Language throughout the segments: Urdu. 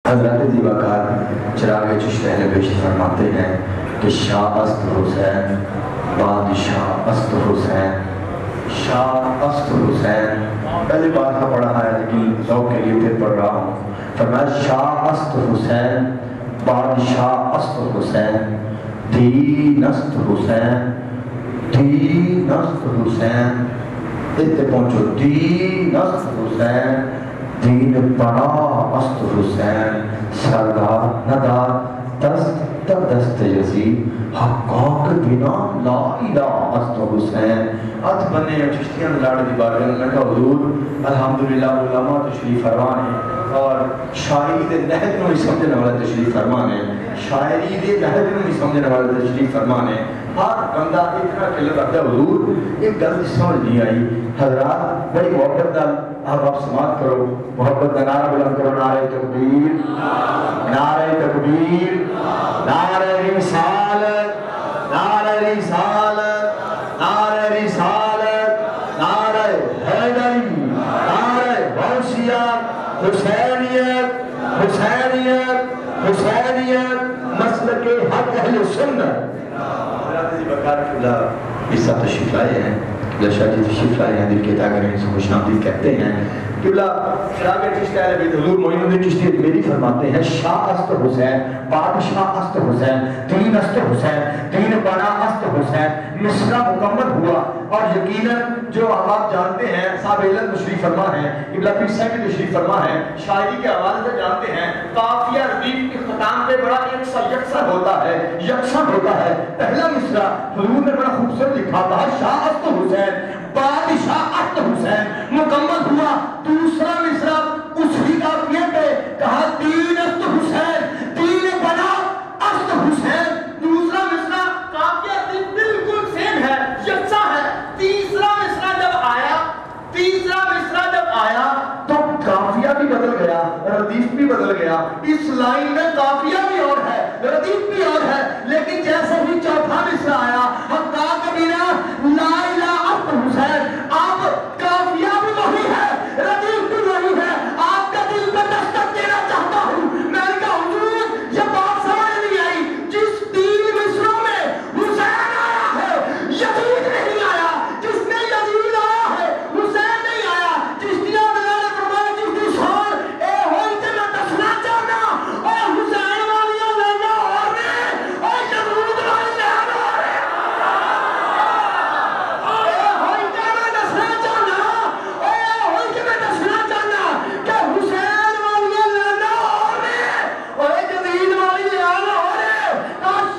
حضرت دیواکار چراغ چشت اہل بہشت فرماتے ہیں کہ شاہ است حسین بادشاہ است حسین شاہ است حسین پہلی بار کا پڑھا ہے لیکن ذوق کے لیے پھر پڑھ رہا ہوں فرمایا شاہ است حسین بادشاہ است حسین دین است حسین دین است حسین اتنے پہنچو دین است حسین دین بنا است حسین سردار ندار دست در دست یزید حقاق بنا لا الہ است حسین ہاتھ بننے ہیں چشتیاں لاڑے دی بارے میں کہا حضور الحمدللہ علماء تشریف فرمان ہے اور شاعری دے نہج نو ہی سمجھنے والا تشریف فرمان ہے شاعری دے نہج نو ہی سمجھنے والا تشریف فرمان ہے ہر بندہ اتنا کلر رکھتا ہے حضور ایک گل سمجھ نہیں آئی حضرات بڑی محبت نال آپ سماعت کرو محبت کا نعرہ بلند کرو نعرہ تکبیر نعرہ تکبیر نعرہ رسالت نعرہ رسالت نعرہ رسالت نعرہ حیدری نعرہ غوثیت حسینیت حسینیت حسینیت مسلک حق اہل سنت حضرت بکار قبلہ اس ساتھ تشریف لائے ہیں شاہ جی تشریف لائے ہیں دل کے تاگرین سے خوش آمدید کہتے ہیں قبلہ شراغ چشت اہل بیت حضور معین الدین چشتی میری فرماتے ہیں شاہ است حسین بادشاہ است حسین دین است حسین دین بنا است حسین مصرع مکمل ہوا اور یقیناً جو آپ جانتے ہیں صاحب علم تشریف فرما ہیں قبلہ پیر صاحب بھی تشریف فرما ہیں شاعری کے حوالے سے جانتے ہیں قافیہ ردیف کے ختام پہ بڑا یکساں ہوتا ہے یکساں ہوتا ہے پہلا مصرع حضور نے بڑا خوبصورت لکھا تھا شاہ است حسین بادشاہ است حسین مکمل ہوا دوسرا مصرع اسی قافیے پہ کہا دین است حسین دین بنا است حسین دوسرا مصرع قافیہ بالکل سیم ہے یکساں ہے تیسرا مصرع جب آیا تو قافیہ بھی بدل گیا ردیف بھی بدل گیا اس لائن میں قافیہ بھی اور ہے ردیف بھی اور ہے لیکن جیسے ہی چوتھا مصرع آیا حقاق بنا لا الہ الا حسین اب قافیہ بھی وہی ہے ردیف بھی وہی ہے آپ کا دل میں دستک دینا چاہتا ہوں میں نے کہا حضور یہ بات سمجھ نہیں آئی جس تین مصرعوں میں حسین آیا ہے یزید نہیں آیا جس میں یزید آیا ہے حسین نہیں آیا جس دیا نے فرمایا جس دی سور اے ہوئی تے میں دسنا چاہنا اے حسین والیاں لینا اور نے اے یزید والی لینا اور نے اے ہوئی تے میں دسنا چاہنا اے ہوئی تے میں دسنا چاہنا کہ حسین والیاں لینا اور نے اے یزید والی لینا اور نے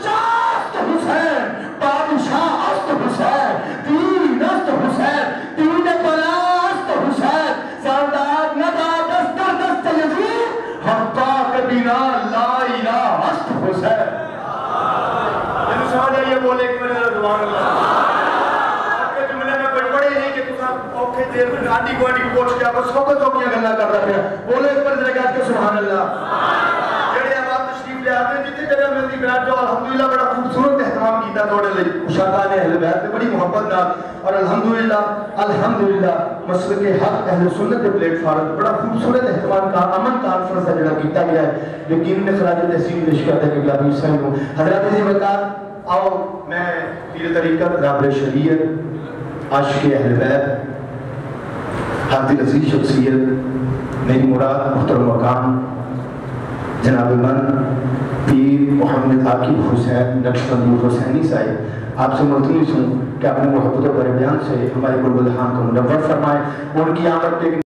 شاست حسین بادشاہ است حسین دین است حسین دین بنا است حسین سردار ندا دست دست یزید حقاق بنا لا الہ است حسین یہ سمجھ آئیے بولے کہ میں نے رضوان اللہ آپ کے جملے میں بڑے نہیں کہ تُسا اوکھے دیر میں آدھی کو پوچھ کیا بس وقت ہو کیا گلنا کر رہے ہیں بولے ایک پر ذرا کہ سبحان اللہ جڑے آپ تشریف لے آتے ہیں جتنے جگہ ملتی بیٹھ جو الحمدللہ بڑا خوبصورت احترام کیتا توڑے لئی مشاہدان اہل بیت میں بڑی محبت نہ اور الحمدللہ مسلک حق اہل سنت پلیٹ فارم بڑا خوبصورت احترام کا امن کانفرنس ہے جڑا کیتا گیا ہے یقین نے خراج تحسین پیش کرتا ہے کہ گلابی حسین کو حضرات عزیز مقدار آؤ میں پیر طریقت رابر شریعت عاشق اہل بیت حاضر عزیز شخصیت میری مراد محترم مقام جناب من پیر محمد عاقب حسین نقشبند حسینی صاحب آپ سے ملتمس ہوں کہ اپنے محبت و بیان سے ہمارے قرب الحان کو منور فرمائیں ان کی آمد